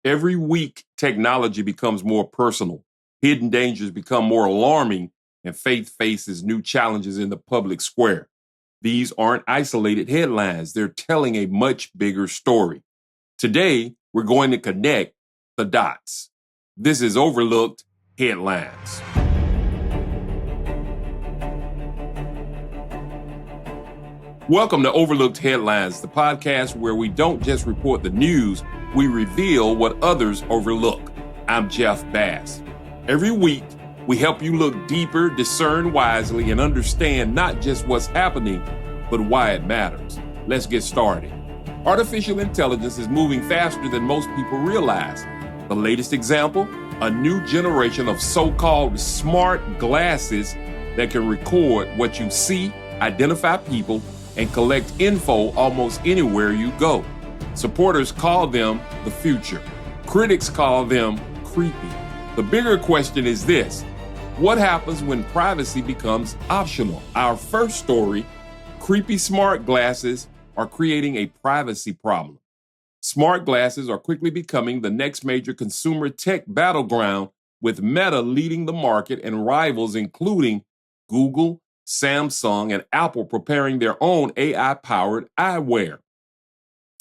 Every week, technology becomes more personal, hidden dangers become more alarming, and faith faces new challenges in the public square. These aren't isolated headlines, they're telling a much bigger story. Today, we're going to connect the dots. This is Overlooked Headlines. Welcome to Overlooked Headlines, the podcast where we don't just report the news, we reveal what others overlook. I'm Jeff Bass. Every week, we help you look deeper, discern wisely, and understand not just what's happening, but why it matters. Let's get started. Artificial intelligence is moving faster than most people realize. The latest example, a new generation of so-called smart glasses that can record what you see, identify people, and collect info almost anywhere you go. Supporters call them the future. Critics call them creepy. The bigger question is this: what happens when privacy becomes optional? Our first story, creepy smart glasses are creating a privacy problem. Smart glasses are quickly becoming the next major consumer tech battleground, with Meta leading the market and rivals including Google, Samsung, and Apple preparing their own AI-powered eyewear.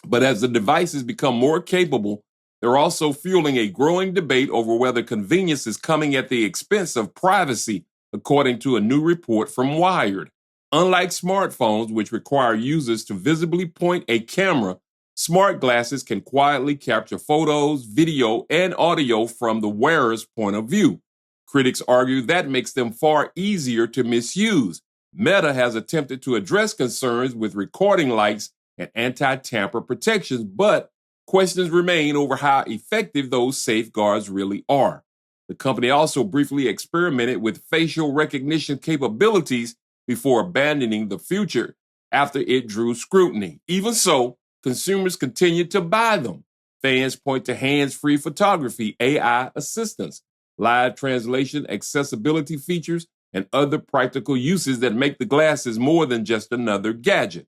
But as the devices become more capable, they're also fueling a growing debate over whether convenience is coming at the expense of privacy, according to a new report from Wired. Unlike smartphones, which require users to visibly point a camera, smart glasses can quietly capture photos, video, and audio from the wearer's point of view. Critics argue that makes them far easier to misuse. Meta has attempted to address concerns with recording lights and anti-tamper protections, but questions remain over how effective those safeguards really are. The company also briefly experimented with facial recognition capabilities before abandoning the feature after it drew scrutiny. Even so, consumers continue to buy them. Fans point to hands-free photography, AI assistance, live translation, accessibility features, and other practical uses that make the glasses more than just another gadget.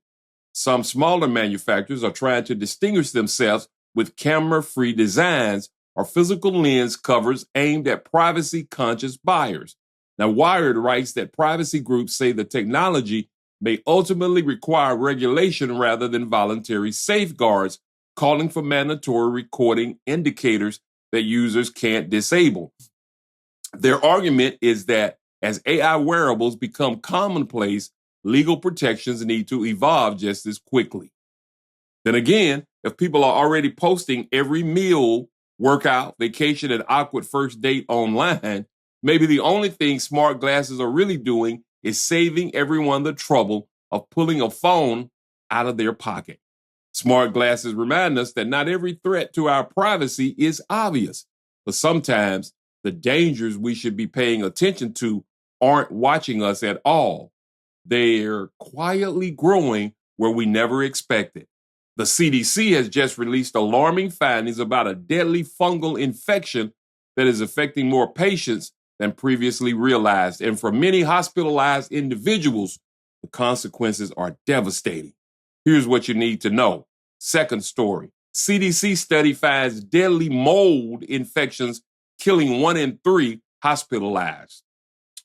Some smaller manufacturers are trying to distinguish themselves with camera-free designs or physical lens covers aimed at privacy-conscious buyers. Now, Wired writes that privacy groups say the technology may ultimately require regulation rather than voluntary safeguards, calling for mandatory recording indicators that users can't disable. Their argument is that as AI wearables become commonplace, legal protections need to evolve just as quickly. Then again, if people are already posting every meal, workout, vacation, and awkward first date online, maybe the only thing smart glasses are really doing is saving everyone the trouble of pulling a phone out of their pocket. Smart glasses remind us that not every threat to our privacy is obvious, but sometimes the dangers we should be paying attention to aren't watching us at all. They're quietly growing where we never expected. The CDC has just released alarming findings about a deadly fungal infection that is affecting more patients than previously realized. And for many hospitalized individuals, the consequences are devastating. Here's what you need to know. Second story, CDC study finds deadly mold infections killing 1 in 3 hospitalized.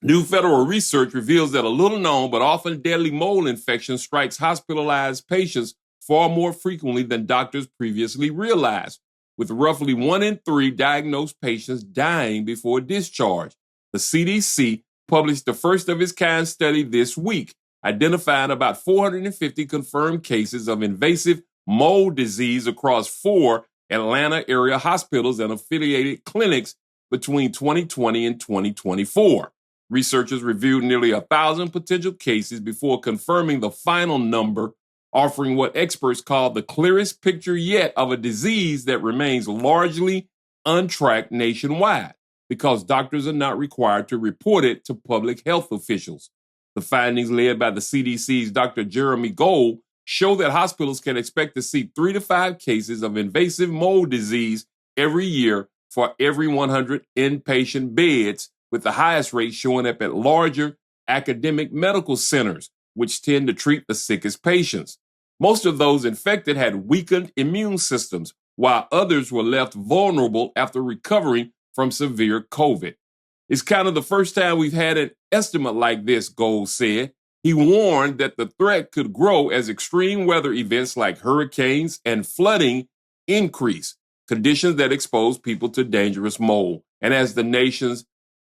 New federal research reveals that a little-known but often deadly mold infection strikes hospitalized patients far more frequently than doctors previously realized, with roughly 1 in 3 diagnosed patients dying before discharge. The CDC published the first of its kind study this week, identifying about 450 confirmed cases of invasive mold disease across 4 Atlanta area hospitals and affiliated clinics between 2020 and 2024. Researchers reviewed nearly 1,000 potential cases before confirming the final number, offering what experts call the clearest picture yet of a disease that remains largely untracked nationwide, because doctors are not required to report it to public health officials. The findings led by the CDC's Dr. Jeremy Gold show that hospitals can expect to see 3 to 5 cases of invasive mold disease every year for every 100 inpatient beds, with the highest rate showing up at larger academic medical centers, which tend to treat the sickest patients. Most of those infected had weakened immune systems, while others were left vulnerable after recovering from severe COVID. It's kind of the first time we've had an estimate like this, Gold said. He warned that the threat could grow as extreme weather events like hurricanes and flooding increase, conditions that expose people to dangerous mold, and as the nation's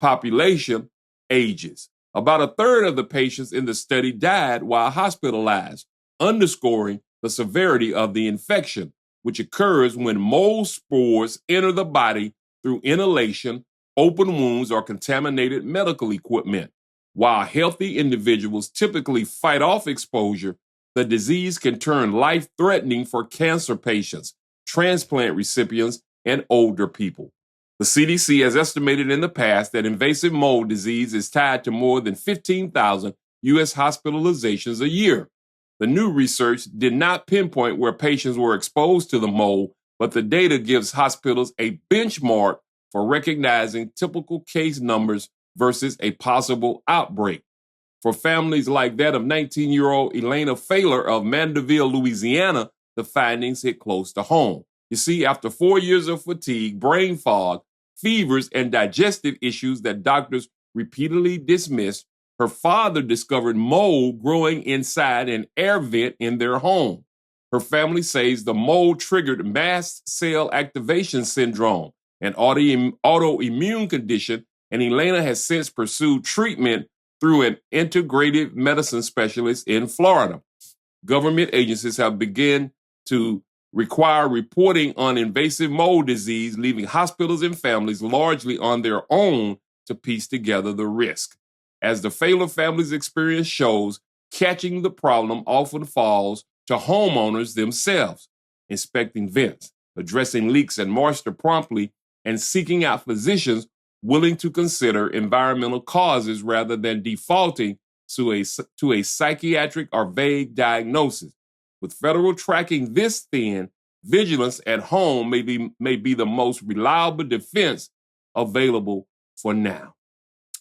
population ages. About a third of the patients in the study died while hospitalized, underscoring the severity of the infection, which occurs when mold spores enter the body through inhalation, open wounds, or contaminated medical equipment. While healthy individuals typically fight off exposure, the disease can turn life-threatening for cancer patients, transplant recipients, and older people. The CDC has estimated in the past that invasive mold disease is tied to more than 15,000 U.S. hospitalizations a year. The new research did not pinpoint where patients were exposed to the mold, but the data gives hospitals a benchmark for recognizing typical case numbers versus a possible outbreak. For families like that of 19-year-old Elena Failer of Mandeville, Louisiana, the findings hit close to home. You see, after 4 years of fatigue, brain fog, fevers, and digestive issues that doctors repeatedly dismissed, her father discovered mold growing inside an air vent in their home. Her family says the mold triggered mast cell activation syndrome, an autoimmune condition, and Elena has since pursued treatment through an integrative medicine specialist in Florida. Government agencies have begun to require reporting on invasive mold disease, leaving hospitals and families largely on their own to piece together the risk. As the Failer family's experience shows, catching the problem often falls to homeowners themselves. Inspecting vents, addressing leaks and moisture promptly, and seeking out physicians willing to consider environmental causes rather than defaulting to a psychiatric or vague diagnosis. With federal tracking this thin, vigilance at home may be the most reliable defense available for now.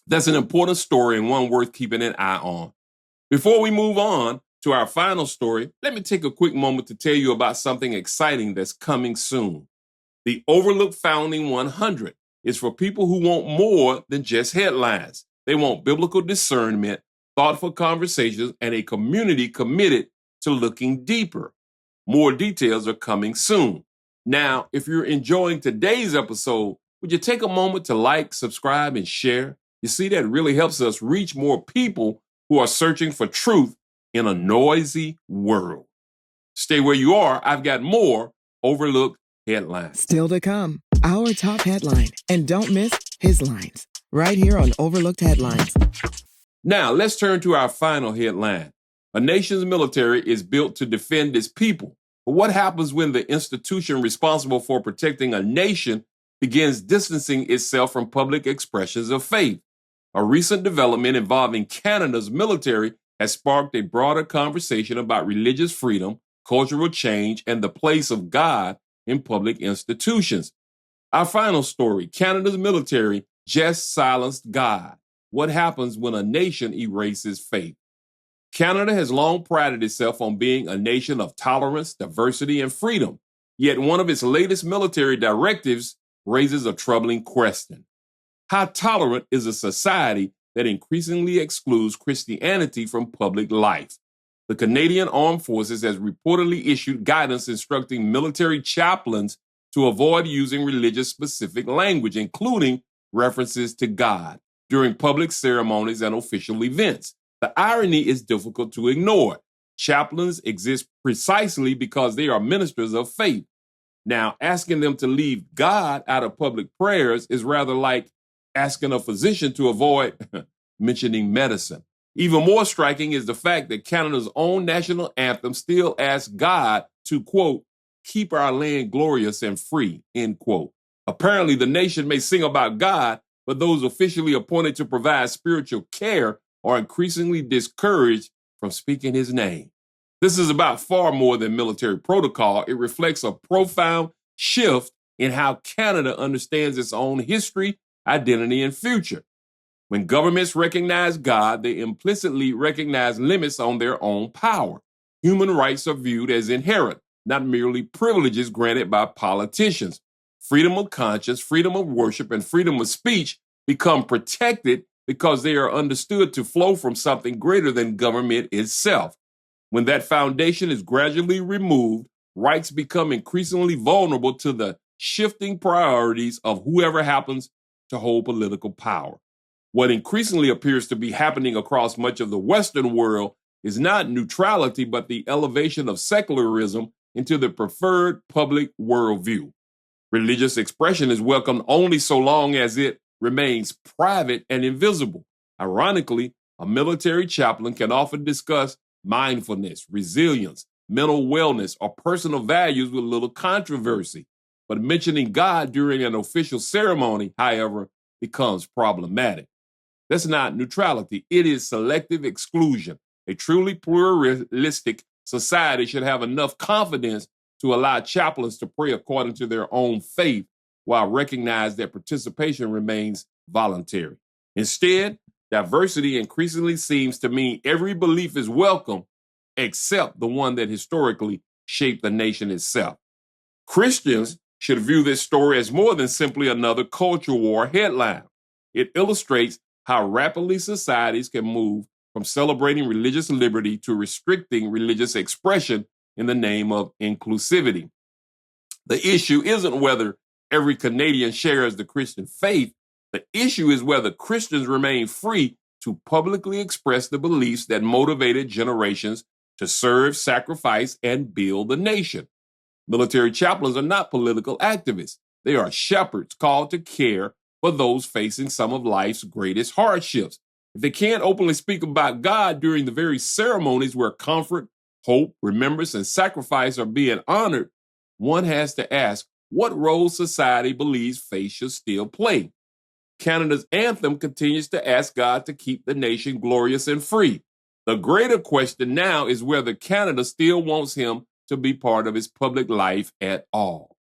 That's an important story and one worth keeping an eye on. Before we move on to our final story, let me take a quick moment to tell you about something exciting that's coming soon. The Overlooked Founding 100 is for people who want more than just headlines. They want biblical discernment, thoughtful conversations, and a community committed to looking deeper. More details are coming soon. Now, if you're enjoying today's episode, would you take a moment to like, subscribe, and share? You see, that really helps us reach more people who are searching for truth in a noisy world. Stay where you are. I've got more Overlooked headlines. Still to come, our top headline. And don't miss his lines right here on Overlooked Headlines. Now, let's turn to our final headline. A nation's military is built to defend its people. But what happens when the institution responsible for protecting a nation begins distancing itself from public expressions of faith? A recent development involving Canada's military has sparked a broader conversation about religious freedom, cultural change, and the place of God in public institutions. Our final story, Canada's military just silenced God. What happens when a nation erases faith? Canada has long prided itself on being a nation of tolerance, diversity, and freedom. Yet one of its latest military directives raises a troubling question. How tolerant is a society that increasingly excludes Christianity from public life? The Canadian Armed Forces has reportedly issued guidance instructing military chaplains to avoid using religious-specific language, including references to God, during public ceremonies and official events. The irony is difficult to ignore. Chaplains exist precisely because they are ministers of faith. Now, asking them to leave God out of public prayers is rather like asking a physician to avoid mentioning medicine. Even more striking is the fact that Canada's own national anthem still asks God to, quote, keep our land glorious and free, end quote. Apparently, the nation may sing about God, but those officially appointed to provide spiritual care are increasingly discouraged from speaking his name. This is about far more than military protocol. It reflects a profound shift in how Canada understands its own history, identity, and future. When governments recognize God, they implicitly recognize limits on their own power. Human rights are viewed as inherent, not merely privileges granted by politicians. Freedom of conscience, freedom of worship, and freedom of speech become protected because they are understood to flow from something greater than government itself. When that foundation is gradually removed, rights become increasingly vulnerable to the shifting priorities of whoever happens to hold political power. What increasingly appears to be happening across much of the Western world is not neutrality, but the elevation of secularism into the preferred public worldview. Religious expression is welcome only so long as it remains private and invisible. Ironically, a military chaplain can often discuss mindfulness, resilience, mental wellness, or personal values with little controversy. But mentioning God during an official ceremony, however, becomes problematic. That's not neutrality. It is selective exclusion. A truly pluralistic society should have enough confidence to allow chaplains to pray according to their own faith while recognize that participation remains voluntary. Instead, diversity increasingly seems to mean every belief is welcome except the one that historically shaped the nation itself. Christians should view this story as more than simply another culture war headline. It illustrates how rapidly societies can move from celebrating religious liberty to restricting religious expression in the name of inclusivity. The issue isn't whether every Canadian shares the Christian faith. The issue is whether Christians remain free to publicly express the beliefs that motivated generations to serve, sacrifice, and build the nation. Military chaplains are not political activists. They are shepherds called to care for those facing some of life's greatest hardships. If they can't openly speak about God during the very ceremonies where comfort, hope, remembrance, and sacrifice are being honored, one has to ask what role society believes faith should still play. Canada's anthem continues to ask God to keep the nation glorious and free. The greater question now is whether Canada still wants him to be part of its public life at all.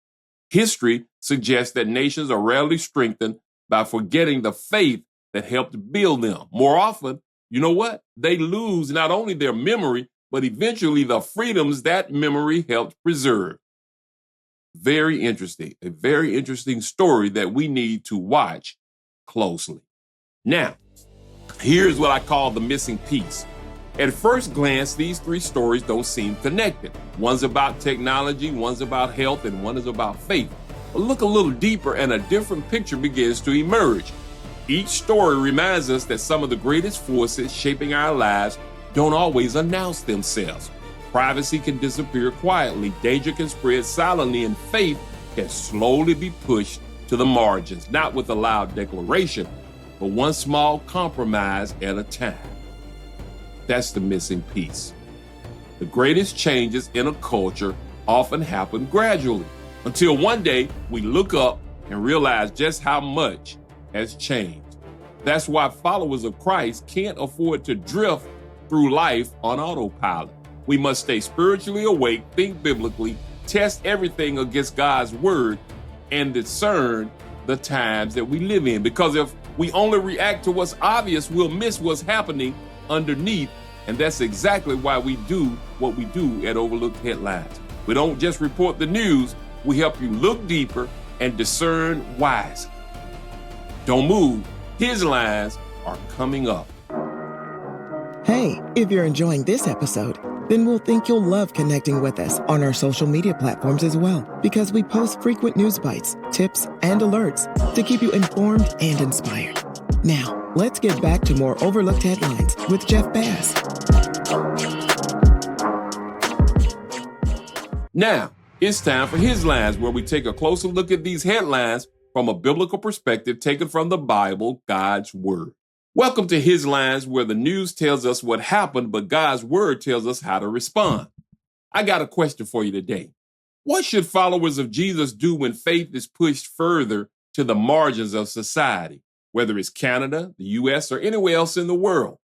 History suggests that nations are rarely strengthened by forgetting the faith that helped build them. More often, you know what? They lose not only their memory, but eventually the freedoms that memory helped preserve. Very interesting, a very interesting story that we need to watch closely. Now, here's what I call the missing piece. At first glance, these three stories don't seem connected. One's about technology, one's about health, and one is about faith. But look a little deeper and a different picture begins to emerge. Each story reminds us that some of the greatest forces shaping our lives don't always announce themselves. Privacy can disappear quietly, danger can spread silently, and faith can slowly be pushed to the margins, not with a loud declaration, but one small compromise at a time. That's the missing piece. The greatest changes in a culture often happen gradually, until one day we look up and realize just how much has changed. That's why followers of Christ can't afford to drift through life on autopilot. We must stay spiritually awake, think biblically, test everything against God's word, and discern the times that we live in. Because if we only react to what's obvious, we'll miss what's happening underneath. And that's exactly why we do what we do at Overlooked Headlines. We don't just report the news, we help you look deeper and discern wisely. Don't move. His lines are coming up. Hey, if you're enjoying this episode, then we'll think you'll love connecting with us on our social media platforms as well, because we post frequent news bites, tips, and alerts to keep you informed and inspired. Now, let's get back to more Overlooked Headlines with Jeff Bass. Now, it's time for His Lines, where we take a closer look at these headlines from a biblical perspective taken from the Bible, God's Word. Welcome to His Lines, where the news tells us what happened, but God's Word tells us how to respond. I got a question for you today. What should followers of Jesus do when faith is pushed further to the margins of society, whether it's Canada, the U.S., or anywhere else in the world?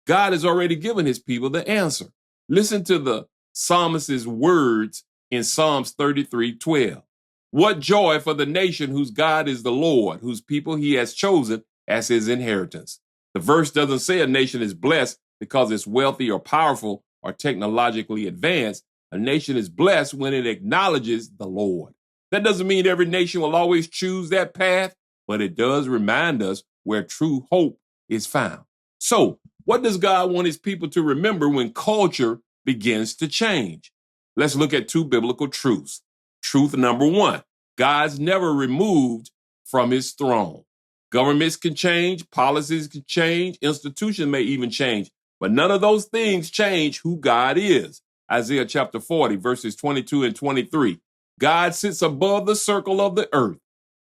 God has already given his people the answer. Listen to the psalmist's words in Psalms 33:12. What joy for the nation whose God is the Lord, whose people he has chosen as his inheritance. The verse doesn't say a nation is blessed because it's wealthy or powerful or technologically advanced. A A nation is blessed when it acknowledges the Lord. That doesn't mean every nation will always choose that path, but it does remind us where true hope is found. So, what does God want his people to remember when culture begins to change? Let's look at two biblical truths. Truth number one, God's never removed from his throne. Governments can change, policies can change, institutions may even change, but none of those things change who God is. Isaiah chapter 40, verses 22 and 23. God sits above the circle of the earth.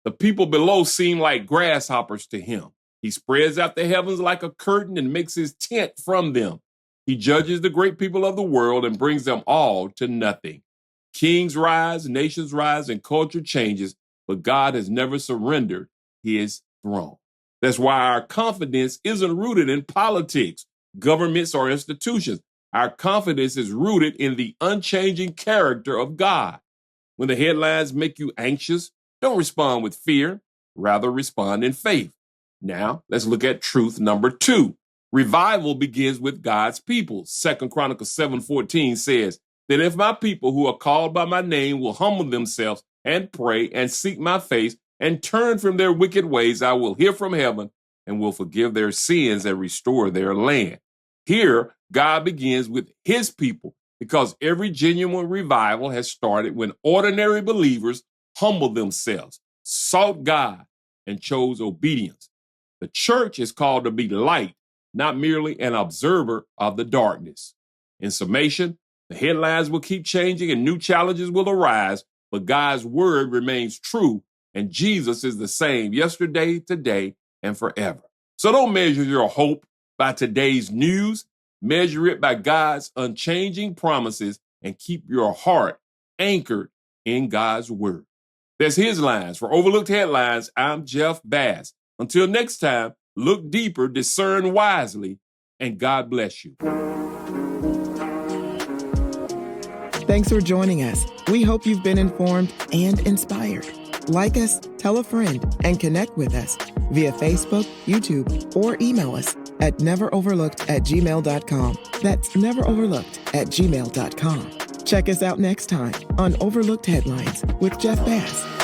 The people below seem like grasshoppers to him. He spreads out the heavens like a curtain and makes his tent from them. He judges the great people of the world and brings them all to nothing. Kings rise, nations rise, and culture changes, but God has never surrendered his throne. That's why our confidence isn't rooted in politics, governments, or institutions. Our confidence is rooted in the unchanging character of God. When the headlines make you anxious, don't respond with fear, rather respond in faith. Now, let's look at truth number two. Revival begins with God's people. 2 Chronicles 7:14 says, that if my people who are called by my name will humble themselves and pray and seek my face and turn from their wicked ways, I will hear from heaven and will forgive their sins and restore their land. Here, God begins with his people because every genuine revival has started when ordinary believers humbled themselves, sought God, and chose obedience. The church is called to be light, not merely an observer of the darkness. In summation, the headlines will keep changing and new challenges will arise, but God's word remains true and Jesus is the same yesterday, today, and forever. So don't measure your hope by today's news. Measure it by God's unchanging promises and keep your heart anchored in God's word. That's his lines. For Overlooked Headlines, I'm Jeff Bass. Until next time, look deeper, discern wisely, and God bless you. Thanks for joining us. We hope you've been informed and inspired. Like us, tell a friend, and connect with us via Facebook, YouTube, or email us at neveroverlooked@gmail.com. That's neveroverlooked@gmail.com. Check us out next time on Overlooked Headlines with Jeff Bass.